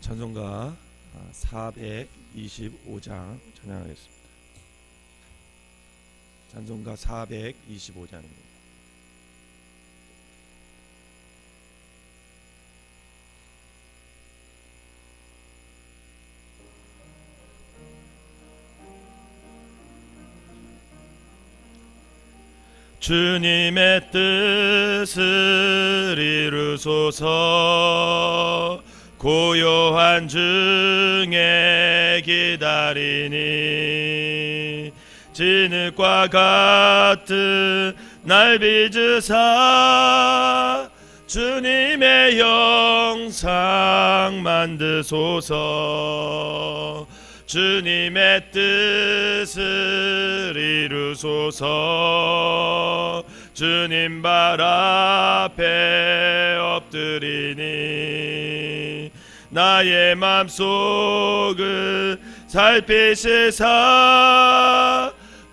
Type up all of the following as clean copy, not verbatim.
찬송가 425장 찬양하겠습니다. 찬송가 425장입니다. 주님의 뜻을 이루소서. 고요한 중에 기다리니 진흙과 같은 날 빚으사 주님의 형상 만드소서. 주님의 뜻을 이루소서. 주님 발 앞에 엎드리니 나의 맘속을 살피시사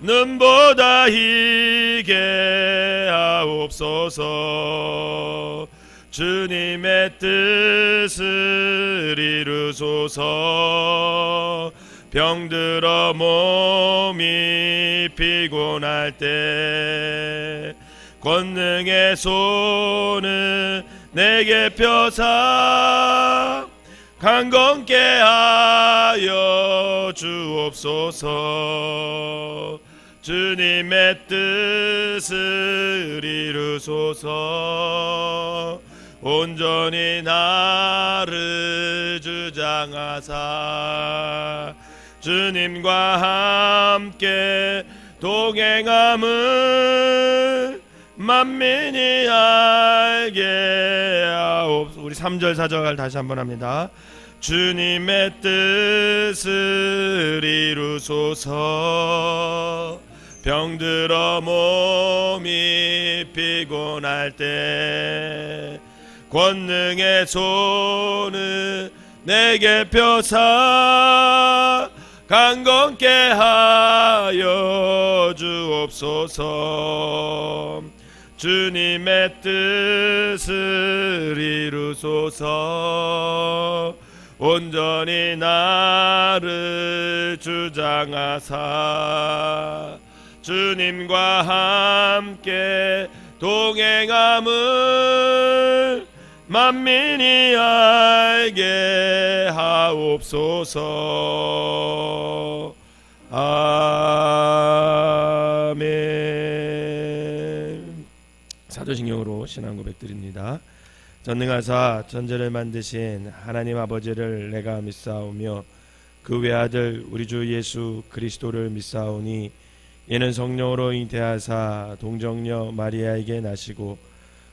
눈보다 희게 하옵소서. 주님의 뜻을 이루소서. 병들어 몸이 피곤할 때 권능의 손을 내게 펴사 강건케 하여 주옵소서. 주님의 뜻을 이루소서. 온전히 나를 주장하사 주님과 함께 동행함을 만민이 알게 하옵소서. 우리 3절 4절 다시 한번 합니다. 주님의 뜻을 이루소서. 병들어 몸이 피곤할 때 권능의 손을 내게 펴사 강건케 하여 주옵소서. 주님의 뜻을 이루소서. 온전히 나를 주장하사 주님과 함께 동행함을 만민이 알게 하옵소서. 아멘. 사도신경으로 신앙 고백드립니다. 전능하사 전제를 만드신 하나님 아버지를 내가 믿사오며 그 외아들 우리 주 예수 그리스도를 믿사오니 이는 성령으로 잉태하사 동정녀 마리아에게 나시고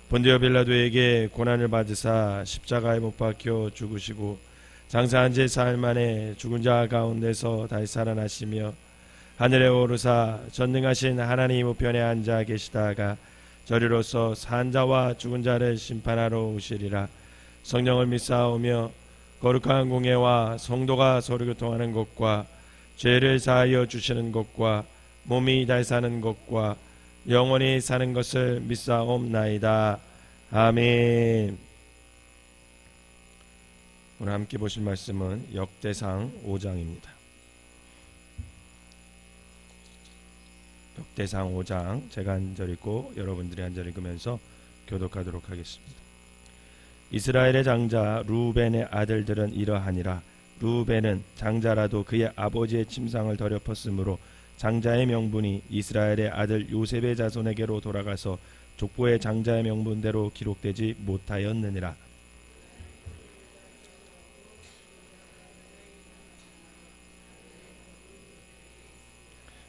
본디오 빌라도에게 고난을 받으사 십자가에 못 박혀 죽으시고 장사한 지 사흘 만에 죽은 자 가운데서 다시 살아나시며 하늘에 오르사 전능하신 하나님 우편에 앉아 계시다가 저리로서 산 자와 죽은 자를 심판하러 오시리라. 성령을 믿사오며 거룩한 공예와 성도가 서로 교통하는 것과 죄를 사하여 주시는 것과 몸이 다시 사는 것과 영원히 사는 것을 믿사옵나이다. 아멘. 오늘 함께 보실 말씀은 역대상 5장입니다. 역대상 5장 제가 한 절 읽고 여러분들이 한 절 읽으면서 교독하도록 하겠습니다. 이스라엘의 장자 루벤의 아들들은 이러하니라. 루벤은 장자라도 그의 아버지의 침상을 더럽혔으므로 장자의 명분이 이스라엘의 아들 요셉의 자손에게로 돌아가서 족보의 장자의 명분대로 기록되지 못하였느니라.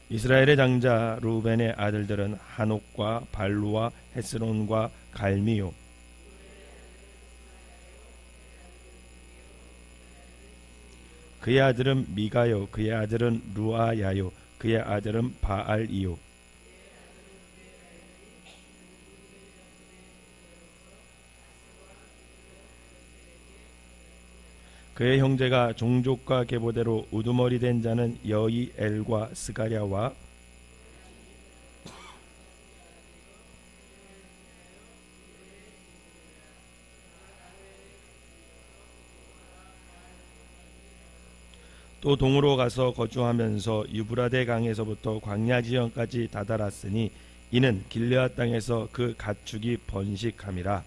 이스라엘의 장자 루벤의 아들들은 한옥과 발루와 헤스론과 갈미요. 그의 아들은 미가요. 그의 아들은 루아야요. 그의 아들은 바알이요. 그의 형제가 종족과 계보대로 우두머리 된 자는 여이엘과 스가랴와 또 동으로 가서 거주하면서 유브라데 강에서부터 광야 지형까지 다다랐으니 이는 길르앗 땅에서 그 가축이 번식함이라.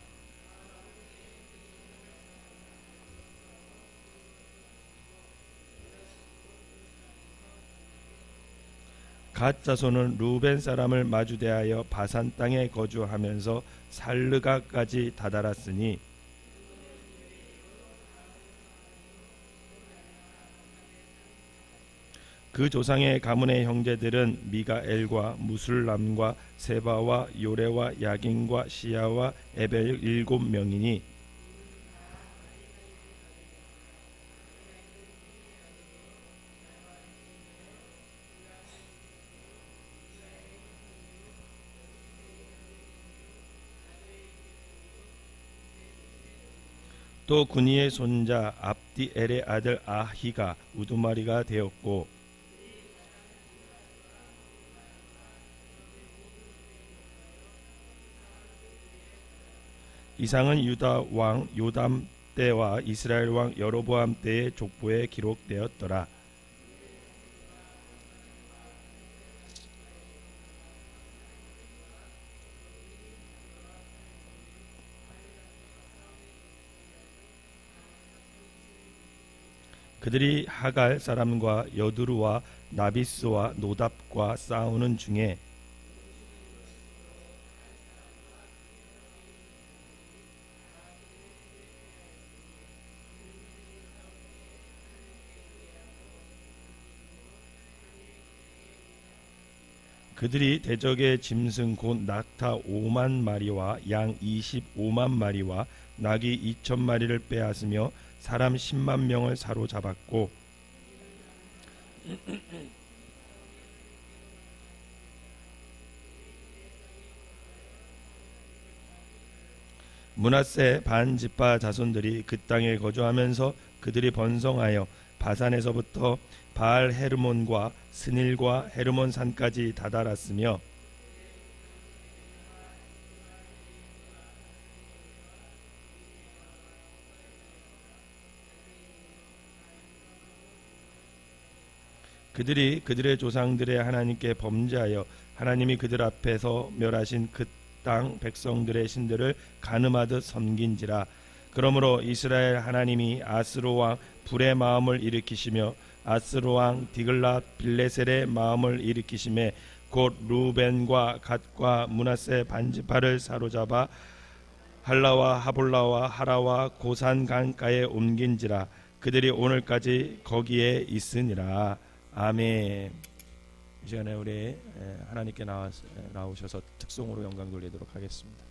갓 자손은 루벤 사람을 마주대하여 바산 땅에 거주하면서 살르가까지 다다랐으니 그 조상의 가문의 형제들은 미가엘과 무술람과 세바와 요레와 야긴과 시야와 에벨 7명이니 또 군이의 손자 압디엘의 아들 아히가 우두마리가 되었고 이상은 유다 왕 요담 때와 이스라엘 왕 여로보암 때의 족보에 기록되었더라. 그들이 하갈 사람과 여두루와 나비스와 노답과 싸우는 중에 그들이 대적의 짐승 곧 낙타 5만 마리와 양 25만 마리와 낙이 2천 마리를 빼앗으며 사람 10만 명을 사로잡았고 므낫세 반지파 자손들이 그 땅에 거주하면서 그들이 번성하여 바산에서부터 바알 헤르몬과 스닐과 헤르몬 산까지 다다랐으며 그들이 그들의 조상들의 하나님께 범죄하여 하나님이 그들 앞에서 멸하신 그 땅 백성들의 신들을 간음하듯 섬긴지라. 그러므로 이스라엘 하나님이 아스로 왕 불의 마음을 일으키시며 아스로 왕 디글랏 빌레셀의 마음을 일으키심에 곧 루벤과 갓과 므낫세 반지파를 사로잡아 할라와 하볼라와 하라와 고산 강가에 옮긴지라. 그들이 오늘까지 거기에 있으니라. 아멘. 이 시간에 우리 하나님께 나오셔서 특송으로 영광 돌리도록 하겠습니다.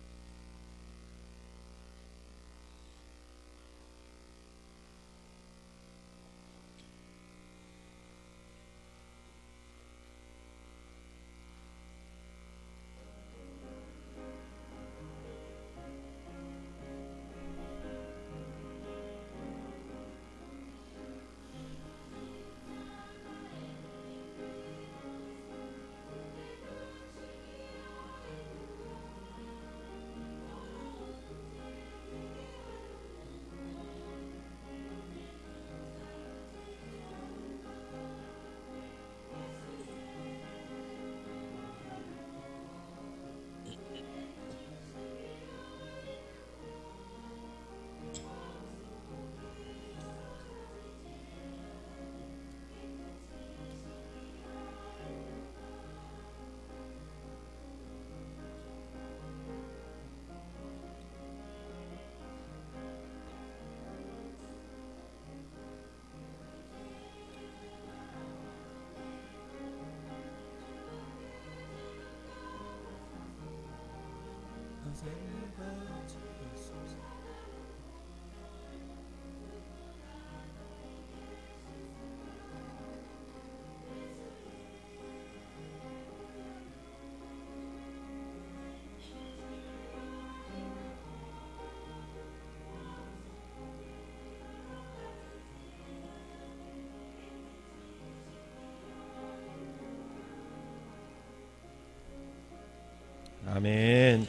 아멘.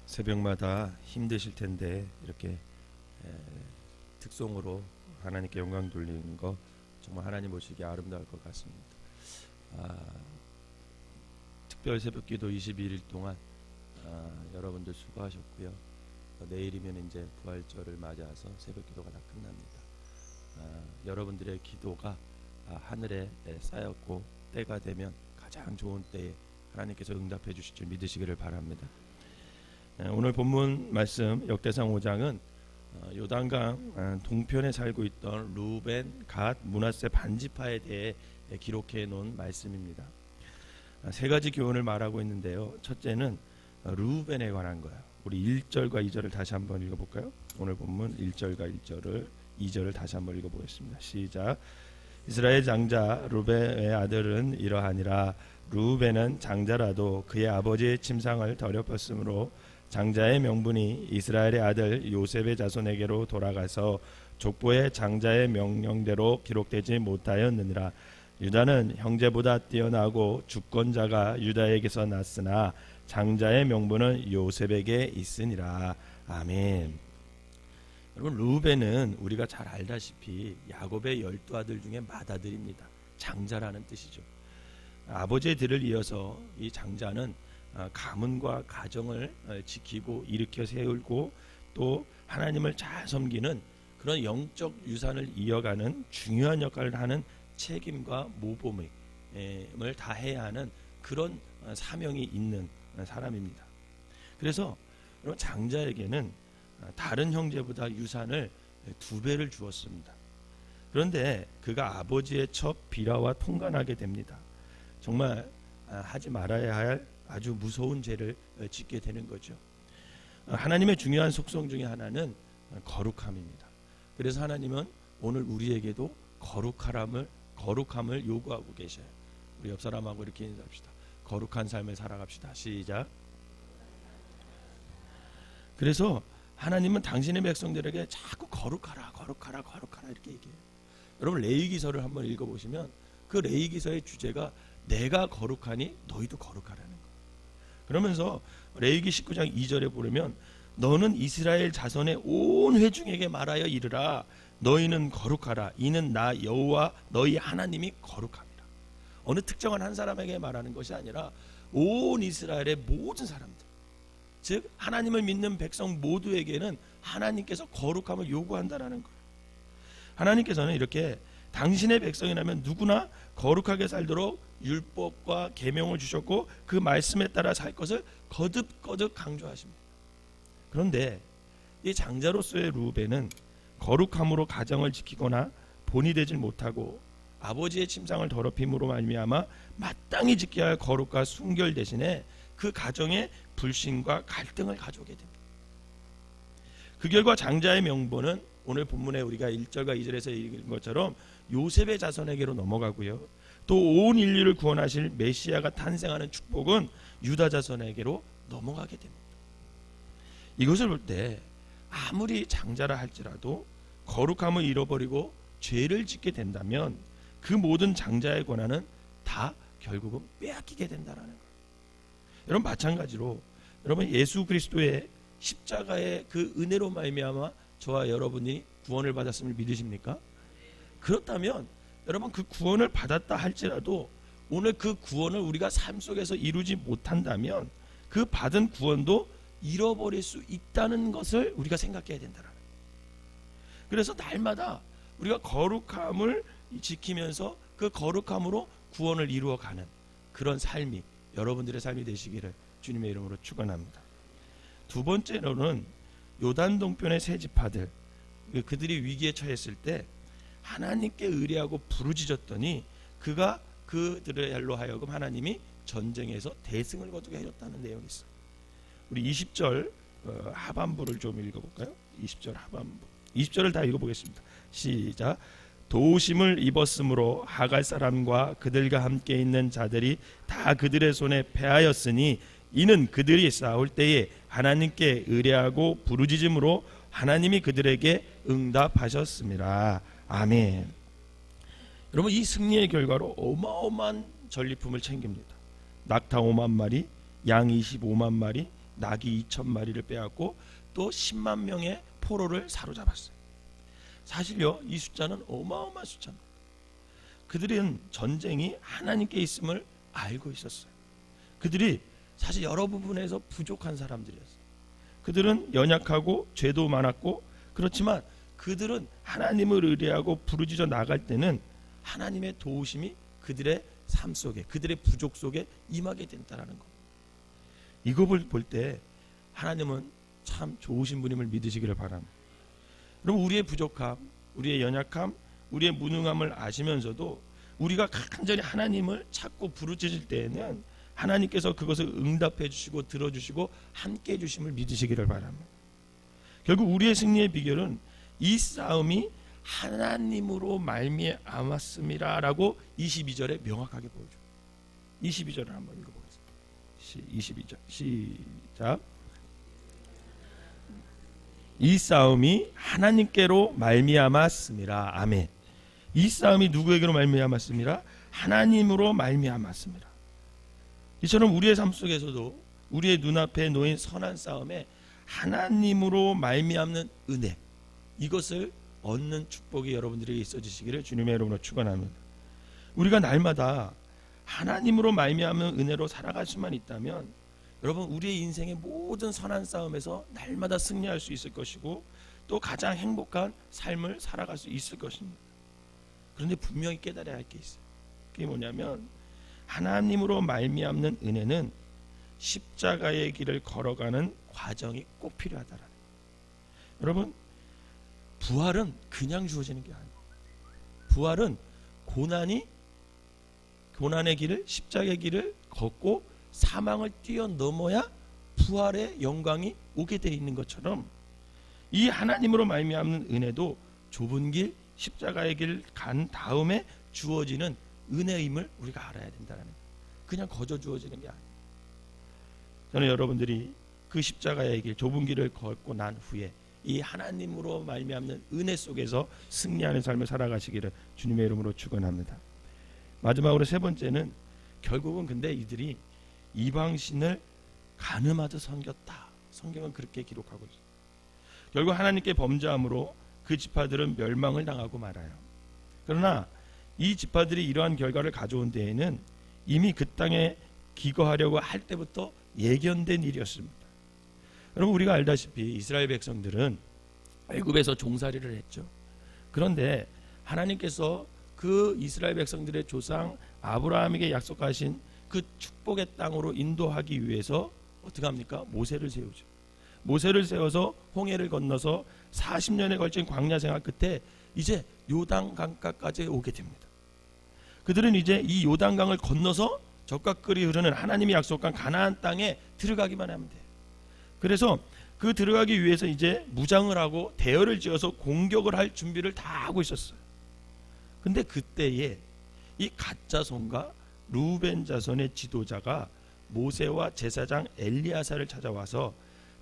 새벽마다 힘드실 텐데 이렇게 특송으로 하나님께 영광 돌리는 거 정말 하나님 보시기에 아름다울 것 같습니다. 특별 새벽기도 21일 동안 여러분들 수고하셨고요. 내일이면 이제 부활절을 맞아서 새벽기도가 다 끝납니다. 여러분들의 기도가 하늘에 쌓였고 때가 되면 가장 좋은 때에 하나님께서 응답해 주실 줄 믿으시기를 바랍니다. 오늘 본문 말씀 역대상 5장은 요단강 동편에 살고 있던 루벤, 갓, 므낫세 반지파에 대해 기록해 놓은 말씀입니다. 세 가지 교훈을 말하고 있는데요. 첫째는 루벤에 관한 거예요. 우리 1절과 2절을 다시 한번 읽어볼까요? 오늘 본문 1절과 2절을 다시 한번 읽어보겠습니다. 시작. 이스라엘 장자 루벤의 아들은 이러하니라. 루벤은 장자라도 그의 아버지의 침상을 더럽혔으므로 장자의 명분이 이스라엘의 아들 요셉의 자손에게로 돌아가서 족보의 장자의 명령대로 기록되지 못하였느니라. 유다는 형제보다 뛰어나고 주권자가 유다에게서 났으나 장자의 명분은 요셉에게 있으니라. 아멘. 여러분, 루벤은 우리가 잘 알다시피 야곱의 12아들 중에 맏아들입니다. 장자라는 뜻이죠. 아버지의 뒤를 이어서 이 장자는 가문과 가정을 지키고 일으켜 세우고 또 하나님을 잘 섬기는 그런 영적 유산을 이어가는 중요한 역할을 하는 책임과 모범을 다해야 하는 그런 사명이 있는 사람입니다. 그래서 여러분, 장자에게는 다른 형제보다 유산을 2배를 주었습니다. 그런데 그가 아버지의 첩 비라와 통관하게 됩니다. 정말 하지 말아야 할 아주 무서운 죄를 짓게 되는 거죠. 하나님의 중요한 속성 중에 하나는 거룩함입니다. 그래서 하나님은 오늘 우리에게도 거룩함을 요구하고 계셔요. 우리 옆 사람하고 이렇게 인사합시다. 거룩한 삶을 살아갑시다. 시작. 그래서 하나님은 당신의 백성들에게 자꾸 거룩하라 이렇게 얘기해요. 여러분, 레위기서를 한번 읽어보시면 그 레위기서의 주제가 내가 거룩하니 너희도 거룩하라는 거예요. 그러면서 레위기 19장 2절에 보면 너는 이스라엘 자손의 온 회중에게 말하여 이르라. 너희는 거룩하라. 이는 나 여호와 너희 하나님이 거룩합니다. 어느 특정한 한 사람에게 말하는 것이 아니라 온 이스라엘의 모든 사람들, 즉 하나님을 믿는 백성 모두에게는 하나님께서 거룩함을 요구한다라는 거예요. 하나님께서는 이렇게 당신의 백성이라면 누구나 거룩하게 살도록 율법과 계명을 주셨고 그 말씀에 따라 살 것을 거듭거듭 강조하십니다. 그런데 이 장자로서의 루벤은 거룩함으로 가정을 지키거나 본이 되질 못하고 아버지의 침상을 더럽힘으로 말미암아 마땅히 지켜야 할 거룩과 순결 대신에 그 가정에 불신과 갈등을 가져오게 됩니다. 그 결과 장자의 명분은 오늘 본문에 우리가 1절과 2절에서 읽은 것처럼 요셉의 자손에게로 넘어가고요. 또 온 인류를 구원하실 메시아가 탄생하는 축복은 유다 자손에게로 넘어가게 됩니다. 이것을 볼 때 아무리 장자라 할지라도 거룩함을 잃어버리고 죄를 짓게 된다면 그 모든 장자의 권한은 다 결국은 빼앗기게 된다는 거예요. 여러분, 마찬가지로 여러분 예수 그리스도의 십자가의 그 은혜로 말미암아 저와 여러분이 구원을 받았음을 믿으십니까? 그렇다면 여러분, 그 구원을 받았다 할지라도 오늘 그 구원을 우리가 삶 속에서 이루지 못한다면 그 받은 구원도 잃어버릴 수 있다는 것을 우리가 생각해야 된다는 거예요. 그래서 날마다 우리가 거룩함을 지키면서 그 거룩함으로 구원을 이루어가는 그런 삶이 여러분들의 삶이 되시기를 주님의 이름으로 축원합니다. 두 번째로는 요단 동편의 세 지파들, 그들이 위기에 처했을 때 하나님께 의뢰하고 부르짖었더니 그가 그들로 하여금 하나님이 전쟁에서 대승을 거두게 해줬다는 내용이 있어요. 우리 20절 하반부를 좀 읽어볼까요? 20절 하반부, 20절을 다 읽어보겠습니다. 시작. 도우심을 입었으므로 하갈 사람과 그들과 함께 있는 자들이 다 그들의 손에 패하였으니 이는 그들이 싸울 때에 하나님께 의뢰하고 부르짖음으로 하나님이 그들에게 응답하셨습니다. 아멘. 여러분, 이 승리의 결과로 어마어마한 전리품을 챙깁니다. 낙타 5만 마리, 양 25만 마리, 낙이 2천 마리를 빼앗고 또 10만 명의 포로를 사로잡았어요. 사실요, 이 숫자는 어마어마한 숫자입니다. 그들은 전쟁이 하나님께 있음을 알고 있었어요. 그들이 사실 여러 부분에서 부족한 사람들이었어요. 그들은 연약하고 죄도 많았고, 그렇지만 그들은 하나님을 의뢰하고 부르짖어 나갈 때는 하나님의 도우심이 그들의 삶 속에, 그들의 부족 속에 임하게 된다는 것. 이것을 볼 때 하나님은 참 좋으신 분임을 믿으시기를 바랍니다. 그럼 우리의 부족함, 우리의 연약함, 우리의 무능함을 아시면서도 우리가 간절히 하나님을 찾고 부르짖을 때에는 하나님께서 그것을 응답해 주시고 들어주시고 함께 해 주심을 믿으시기를 바랍니다. 결국 우리의 승리의 비결은 이 싸움이 하나님으로 말미암았음이라 라고 22절에 명확하게 보여줘요. 22절을 한번 읽어보겠습니다. 22절 시작. 이 싸움이 하나님께로 말미암았음이라. 아멘. 이 싸움이 누구에게로 말미암았음이라? 하나님으로 말미암았음이라. 이처럼 우리의 삶 속에서도 우리의 눈앞에 놓인 선한 싸움에 하나님으로 말미암는 은혜, 이것을 얻는 축복이 여러분들에게 있어지시기를 주님의 이름으로 축원합니다. 우리가 날마다 하나님으로 말미암는 은혜로 살아갈 수만 있다면 여러분, 우리의 인생의 모든 선한 싸움에서 날마다 승리할 수 있을 것이고 또 가장 행복한 삶을 살아갈 수 있을 것입니다. 그런데 분명히 깨달아야 할 게 있어요. 그게 뭐냐면 하나님으로 말미암는 은혜는 십자가의 길을 걸어가는 과정이 꼭 필요하다라는 거예요. 여러분, 부활은 그냥 주어지는 게 아니에요. 부활은 고난의 길을, 십자가의 길을 걷고 사망을 뛰어넘어야 부활의 영광이 오게 되어 있는 것처럼 이 하나님으로 말미암는 은혜도 좁은 길, 십자가의 길을 간 다음에 주어지는 은혜임을 우리가 알아야 된다는 거예요. 그냥 거저 주어지는 게 아니에요. 저는 여러분들이 그 십자가의 길, 좁은 길을 걷고 난 후에 이 하나님으로 말미암는 은혜 속에서 승리하는 삶을 살아가시기를 주님의 이름으로 축원합니다. 마지막으로 세 번째는 결국은 근데 이들이 이방신을 간음하듯 섬겼다. 성경은 그렇게 기록하고 있어요. 결국 하나님께 범죄함으로 그 지파들은 멸망을 당하고 말아요. 그러나 이 지파들이 이러한 결과를 가져온 데에는 이미 그 땅에 기거하려고 할 때부터 예견된 일이었습니다. 여러분, 우리가 알다시피 이스라엘 백성들은 애굽에서 종살이를 했죠. 그런데 하나님께서 그 이스라엘 백성들의 조상 아브라함에게 약속하신 그 축복의 땅으로 인도하기 위해서 어떻게 합니까? 모세를 세우죠. 모세를 세워서 홍해를 건너서 40년에 걸친 광야 생활 끝에 이제 요단강가까지 오게 됩니다. 그들은 이제 이 요단강을 건너서 적과 끌이 흐르는 하나님이 약속한 가나안 땅에 들어가기만 하면 돼요. 그래서 그 들어가기 위해서 이제 무장을 하고 대열을 지어서 공격을 할 준비를 다 하고 있었어요. 근데 그때에 이 갓자손과 루벤 자손의 지도자가 모세와 제사장 엘리야사를 찾아와서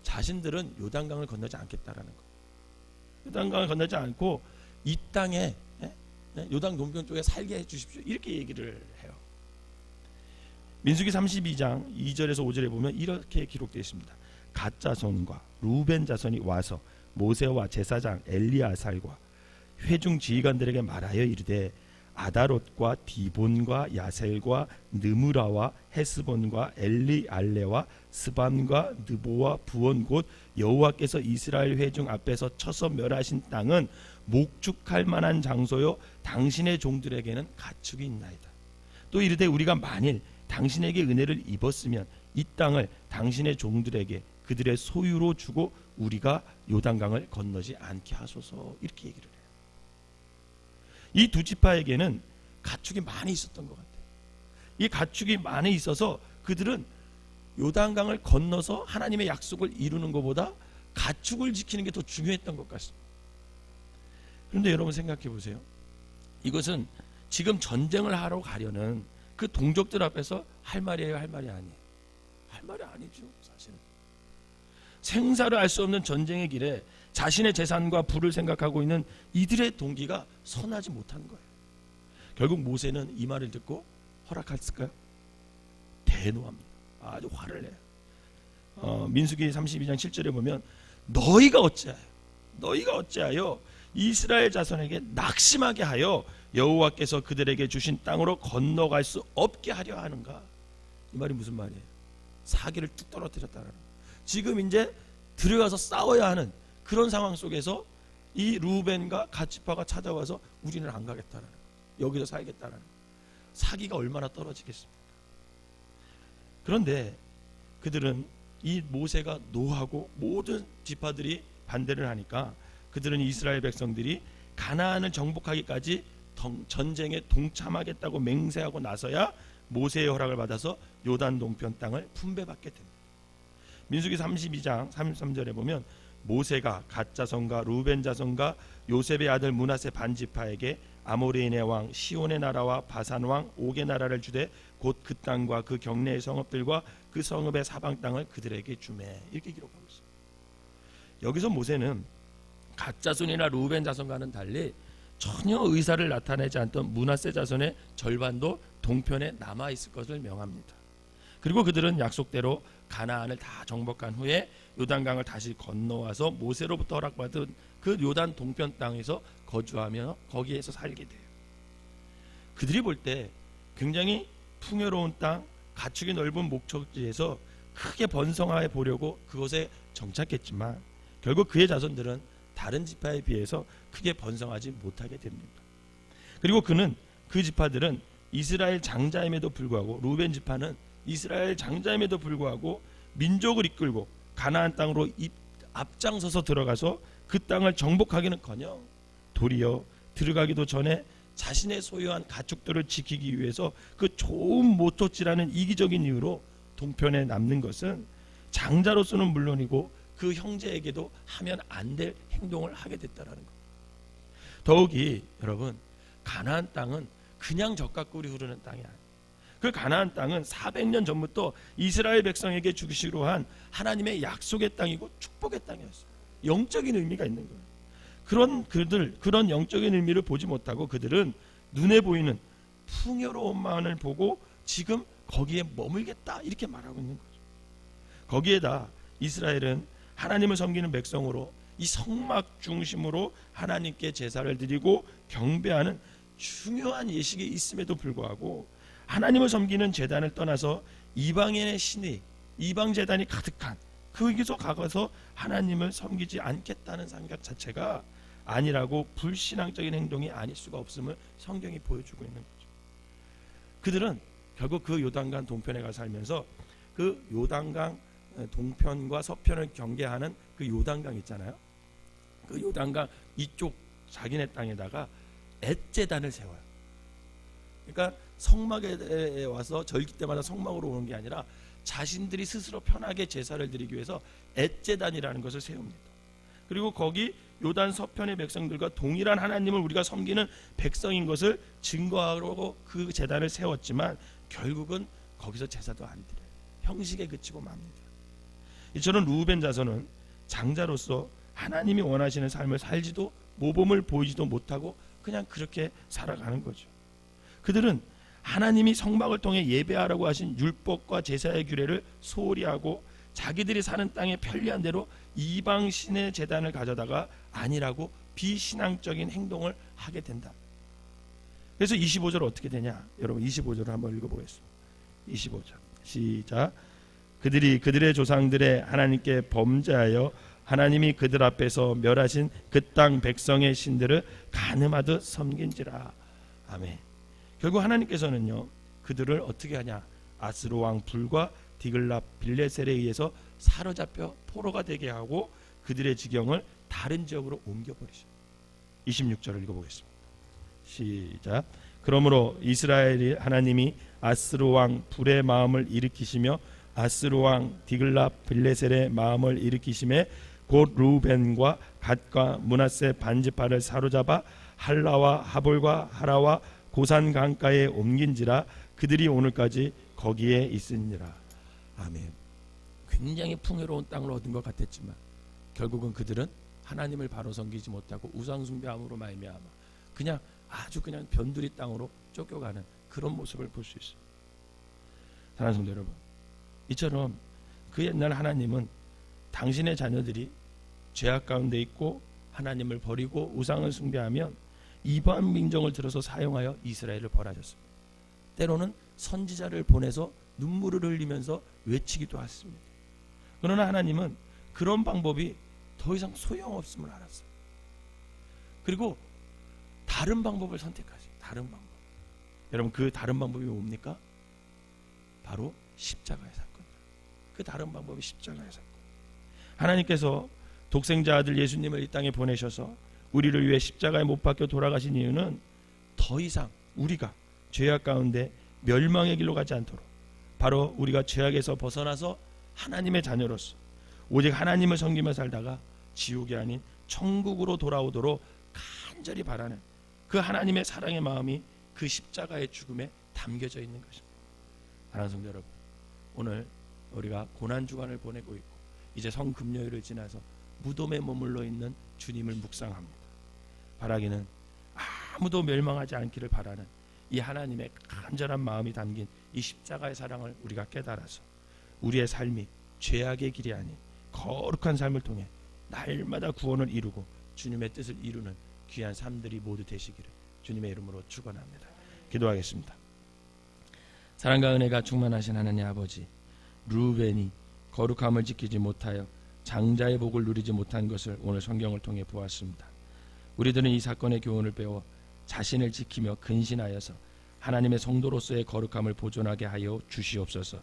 자신들은 요단강을 건너지 않겠다라는 거예요. 요단강을 건너지 않고 이 땅에 요단 동편 쪽에 살게 해주십시오, 이렇게 얘기를 해요. 민수기 32장 2절에서 5절에 보면 이렇게 기록되어 있습니다. 갓자손과 루벤 자손이 와서 모세와 제사장 엘리야살과 회중 지휘관들에게 말하여 이르되 아다롯과 디본과 야셀과 느무라와 헤스본과 엘리알레와 스반과 느보와 부온 곧 여호와께서 이스라엘 회중 앞에서 쳐서 멸하신 땅은 목축할 만한 장소요 당신의 종들에게는 가축이 있나이다. 또 이르되 우리가 만일 당신에게 은혜를 입었으면 이 땅을 당신의 종들에게 그들의 소유로 주고 우리가 요단강을 건너지 않게 하소서, 이렇게 얘기를 해요. 이 두 지파에게는 가축이 많이 있었던 것 같아요. 이 가축이 많이 있어서 그들은 요단강을 건너서 하나님의 약속을 이루는 것보다 가축을 지키는 게 더 중요했던 것 같습니다. 그런데 여러분 생각해 보세요. 이것은 지금 전쟁을 하러 가려는 그 동족들 앞에서 할 말이에요, 할 말이 아니에요? 할 말이 아니죠, 사실은. 생사를 알 수 없는 전쟁의 길에 자신의 재산과 부를 생각하고 있는 이들의 동기가 선하지 못한 거예요. 결국 모세는 이 말을 듣고 허락했을까요? 대노합니다. 아주 화를 내요. 민수기 32장 7절에 보면 너희가 어찌하여 이스라엘 자손에게 낙심하게 하여 여호와께서 그들에게 주신 땅으로 건너갈 수 없게 하려 하는가? 이 말이 무슨 말이에요? 사기를 뚝 떨어뜨렸다는 거예요. 지금 이제 들어가서 싸워야 하는 그런 상황 속에서 이 루벤과 갓지파가 찾아와서 우리는 안 가겠다는 거예요. 여기서 살겠다는 거예요. 사기가 얼마나 떨어지겠습니까? 그런데 그들은 이 모세가 노하고 모든 지파들이 반대를 하니까 그들은 이스라엘 백성들이 가나안을 정복하기까지 전쟁에 동참하겠다고 맹세하고 나서야 모세의 허락을 받아서 요단 동편 땅을 분배받게 됩니다. 민수기 32장 33절에 보면 모세가 갓 자손과 루벤 자손과 요셉의 아들 므낫세 반지파에게 아모리인의 왕 시온의 나라와 바산 왕 옥의 나라를 주되 곧 그 땅과 그 경내의 성읍들과 그 성읍의 사방 땅을 그들에게 주매, 이렇게 기록하고 있습니다. 여기서 모세는 갓 자손이나 루벤 자손과는 달리 전혀 의사를 나타내지 않던 므낫세 자손의 절반도 동편에 남아 있을 것을 명합니다. 그리고 그들은 약속대로 가나안을 다 정복한 후에 요단강을 다시 건너와서 모세로부터 허락받은 그 요단 동편 땅에서 거주하며 거기에서 살게 돼요. 그들이 볼 때 굉장히 풍요로운 땅, 가축이 넓은 목적지에서 크게 번성해 보려고 그곳에 정착했지만 결국 그의 자손들은 다른 지파에 비해서 크게 번성하지 못하게 됩니다. 그리고 그 지파들은 이스라엘 장자임에도 불구하고, 루벤 지파는 이스라엘 장자임에도 불구하고 민족을 이끌고 가나안 땅으로 앞장서서 들어가서 그 땅을 정복하기는커녕 도리어 들어가기도 전에 자신의 소유한 가축들을 지키기 위해서 그 좋은 모토지라는 이기적인 이유로 동편에 남는 것은 장자로서는 물론이고 그 형제에게도 하면 안 될 행동을 하게 됐다는 것. 더욱이 여러분, 가나안 땅은 그냥 젖과 꿀이 흐르는 땅이 아니에요. 그 가나안 땅은 400년 전부터 이스라엘 백성에게 주시기로 한 하나님의 약속의 땅이고 축복의 땅이었어요. 영적인 의미가 있는 거예요. 그런 영적인 의미를 보지 못하고 그들은 눈에 보이는 풍요로움만을 보고 지금 거기에 머물겠다, 이렇게 말하고 있는 거죠. 거기에다 이스라엘은 하나님을 섬기는 백성으로 이 성막 중심으로 하나님께 제사를 드리고 경배하는 중요한 예식이 있음에도 불구하고 하나님을 섬기는 제단을 떠나서 이방인의 신이, 이방 제단이 가득한 거기서 가서 하나님을 섬기지 않겠다는 생각 자체가 아니라고 불신앙적인 행동이 아닐 수가 없음을 성경이 보여주고 있는 거죠. 그들은 결국 그 요단강 동편에 가 살면서 그 요단강 동편과 서편을 경계하는 그 요단강 있잖아요. 그 요단강 이쪽 자기네 땅에다가 엣제단을 세워요. 그러니까 성막에 와서 절기 때마다 성막으로 오는 게 아니라 자신들이 스스로 편하게 제사를 드리기 위해서 엣제단이라는 것을 세웁니다. 그리고 거기 요단 서편의 백성들과 동일한 하나님을 우리가 섬기는 백성인 것을 증거하려고 그 제단을 세웠지만 결국은 거기서 제사도 안 드려요. 형식에 그치고 맙니다. 이처럼 루벤 자손은 장자로서 하나님이 원하시는 삶을 살지도 모범을 보이지도 못하고 그냥 그렇게 살아가는 거죠. 그들은 하나님이 성막을 통해 예배하라고 하신 율법과 제사의 규례를 소홀히 하고 자기들이 사는 땅에 편리한 대로 이방 신의 제단을 가져다가 아니라고 비신앙적인 행동을 하게 된다. 그래서 25절 어떻게 되냐? 여러분 25절을 한번 읽어보겠습니다. 25절 시작. 그들이 그들의 조상들의 하나님께 범죄하여 하나님이 그들 앞에서 멸하신 그 땅 백성의 신들을 간음하듯 섬긴지라. 아멘. 결국 하나님께서는요, 그들을 어떻게 하냐? 아스로 왕 불과 디글랍 빌레셀에 의해서 사로잡혀 포로가 되게 하고 그들의 지경을 다른 지역으로 옮겨버리죠. 26절을 읽어보겠습니다. 시작. 그러므로 이스라엘이 하나님이 아스로 왕 불의 마음을 일으키시며 아스로 왕 디글랍 빌레셀의 마음을 일으키심에 곧 루벤과 갓과 므낫세 반지파를 사로잡아 할라와 하볼과 하라와 고산 강가에 옮긴지라. 그들이 오늘까지 거기에 있으니라. 아멘. 굉장히 풍요로운 땅을 얻은 것 같았지만 결국은 그들은 하나님을 바로 섬기지 못하고 우상숭배함으로 말미암아 그냥 아주 그냥 변두리 땅으로 쫓겨가는 그런 모습을 볼 수 있습니다. 사랑하는 성도 여러분, 이처럼 그 옛날 하나님은 당신의 자녀들이 죄악 가운데 있고 하나님을 버리고 우상을 숭배하면 이방 민족을 들어서 사용하여 이스라엘을 벌하셨습니다. 때로는 선지자를 보내서 눈물을 흘리면서 외치기도 했습니다. 그러나 하나님은 그런 방법이 더 이상 소용없음을 알았어요. 그리고 다른 방법을 선택하세요. 다른 방법. 여러분, 그 다른 방법이 뭡니까? 바로 십자가의 사건이에요. 그 다른 방법이 십자가의 사건. 하나님께서 독생자 아들 예수님을 이 땅에 보내셔서 우리를 위해 십자가에 못 박혀 돌아가신 이유는 더 이상 우리가 죄악 가운데 멸망의 길로 가지 않도록, 바로 우리가 죄악에서 벗어나서 하나님의 자녀로서 오직 하나님을 섬기며 살다가 지옥이 아닌 천국으로 돌아오도록 간절히 바라는 그 하나님의 사랑의 마음이 그 십자가의 죽음에 담겨져 있는 것입니다. 사랑하는 성도 여러분, 오늘 우리가 고난주간을 보내고 있고 이제 성금요일을 지나서 무덤에 머물러 있는 주님을 묵상합니다. 바라기는 아무도 멸망하지 않기를 바라는 이 하나님의 간절한 마음이 담긴 이 십자가의 사랑을 우리가 깨달아서 우리의 삶이 죄악의 길이 아닌 거룩한 삶을 통해 날마다 구원을 이루고 주님의 뜻을 이루는 귀한 삶들이 모두 되시기를 주님의 이름으로 축원합니다. 기도하겠습니다. 사랑과 은혜가 충만하신 하나님 아버지, 르우벤이 거룩함을 지키지 못하여 장자의 복을 누리지 못한 것을 오늘 성경을 통해 보았습니다. 우리들은 이 사건의 교훈을 배워 자신을 지키며 근신하여서 하나님의 성도로서의 거룩함을 보존하게 하여 주시옵소서.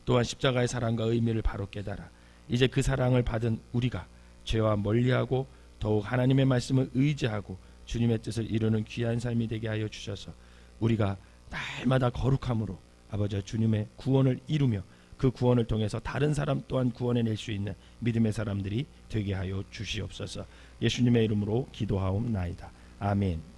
또한 십자가의 사랑과 의미를 바로 깨달아 이제 그 사랑을 받은 우리가 죄와 멀리하고 더욱 하나님의 말씀을 의지하고 주님의 뜻을 이루는 귀한 삶이 되게 하여 주셔서 우리가 날마다 거룩함으로 아버지 주님의 구원을 이루며 그 구원을 통해서 다른 사람 또한 구원해낼 수 있는 믿음의 사람들이 되게 하여 주시옵소서. 예수님의 이름으로 기도하옵나이다. 아멘.